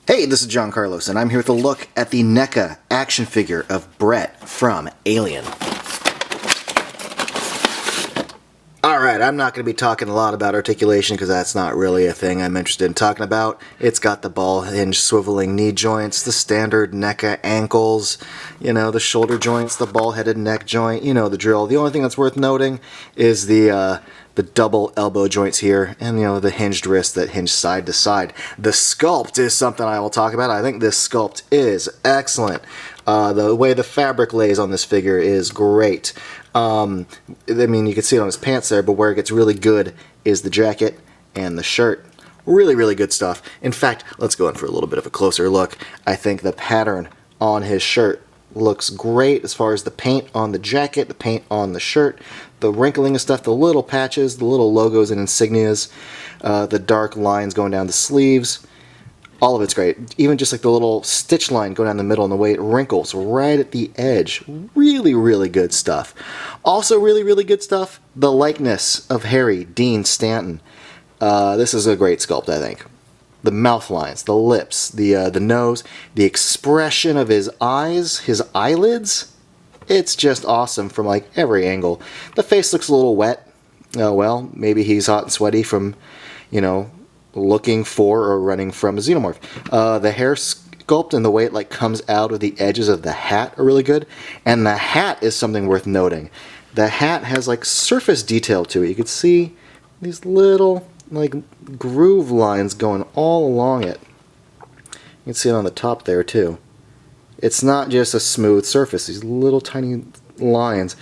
Hey, this is John Carlos, and I'm here with a look at the NECA action figure of Brett from Alien. Alright, I'm not going to be talking a lot about articulation because that's not really a thing I'm interested in talking about. It's got the ball hinge swiveling knee joints, the standard NECA ankles, you know, the shoulder joints, the ball-headed neck joint, you know the drill. The only thing that's worth noting is the double elbow joints here, and you know, the hinged wrist that hinge side to side. The sculpt is something I will talk about. I think this sculpt is excellent. The way the fabric lays on this figure is great. I mean, you can see it on his pants there, but where it gets really good is the jacket and the shirt. Really, really good stuff. In fact, let's go in for a little bit of a closer look. I think the pattern on his shirt looks great as far as the paint on the jacket, the paint on the shirt, the wrinkling of stuff, the little patches, the little logos and insignias, the dark lines going down the sleeves. All of it's great. Even just like the little stitch line going down the middle and the way it wrinkles right at the edge. Really, really good stuff. Also really, really good stuff, the likeness of Harry Dean Stanton. This is a great sculpt, I think. The mouth lines, the lips, the nose, the expression of his eyes, his eyelids. It's just awesome from like every angle. The face looks a little wet. Oh well, maybe he's hot and sweaty from, you know, looking for or running from a xenomorph. The hair sculpt and the way it like comes out of the edges of the hat are really good. And the hat is something worth noting. The hat has like surface detail to it. You can see these little like groove lines going all along it. You can see it on the top there too. It's not just a smooth surface. These little tiny lines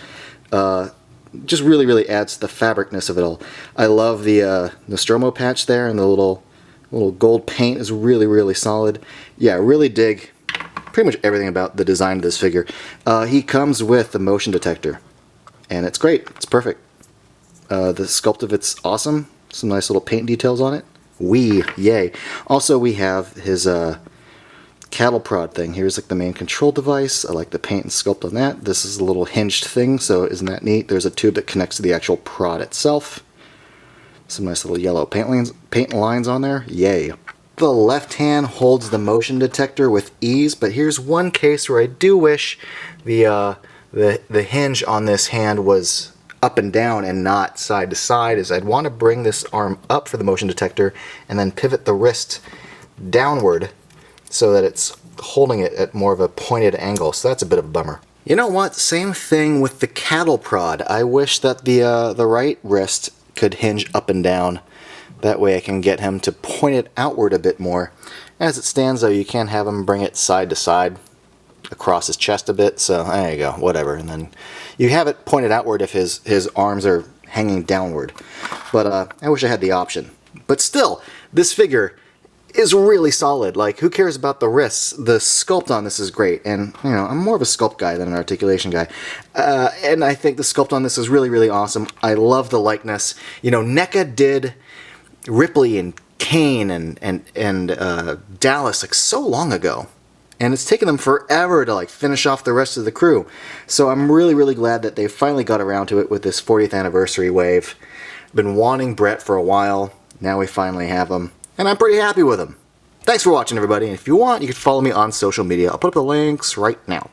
just really, really adds to the fabricness of it all. I love the Nostromo patch there, and the little gold paint is really, really solid. Yeah, really dig pretty much everything about the design of this figure. He comes with the motion detector, and it's great. It's perfect. The sculpt of it's awesome. Some nice little paint details on it. Yay. Also, we have his cattle prod thing. Here's like the main control device. I like the paint and sculpt on that. This is a little hinged thing, so isn't that neat? There's a tube that connects to the actual prod itself. Some nice little yellow paint lines on there. Yay. The left hand holds the motion detector with ease, but here's one case where I do wish the hinge on this hand was up and down and not side to side, is I'd want to bring this arm up for the motion detector and then pivot the wrist downward so that it's holding it at more of a pointed angle. So that's a bit of a bummer. You know what? Same thing with the cattle prod. I wish that the right wrist could hinge up and down. That way I can get him to point it outward a bit more. As it stands though, you can't have him bring it side to side across his chest a bit, so there you go, whatever. And then you have it pointed outward if his arms are hanging downward. But I wish I had the option. But still, this figure is really solid. Like, who cares about the wrists? The sculpt on this is great, and you know, I'm more of a sculpt guy than an articulation guy, and I think the sculpt on this is really, really awesome. I love the likeness. You know, NECA did Ripley and Kane and Dallas like so long ago, and it's taken them forever to like finish off the rest of the crew. So I'm really, really glad that they finally got around to it with this 40th anniversary wave. Been wanting Brett for a while. Now we finally have him. And I'm pretty happy with them. Thanks for watching, everybody. And if you want, you can follow me on social media. I'll put up the links right now.